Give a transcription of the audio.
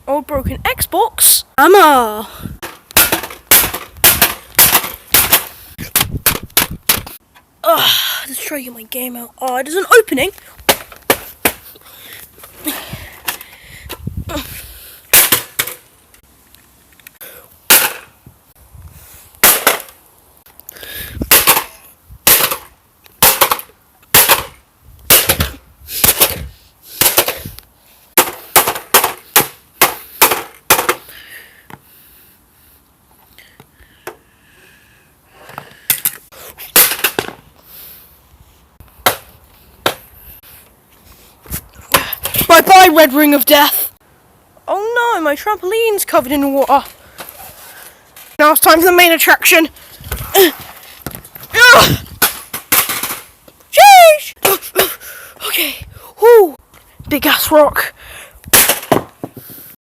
Old broken Xbox. Hammer. Let's try to get my game out. Oh, there's an opening. Bye-bye, Red Ring of Death. Oh no, my trampoline's covered in water. Now it's time for the main attraction. Sheesh! Okay. Whoo! Big ass rock.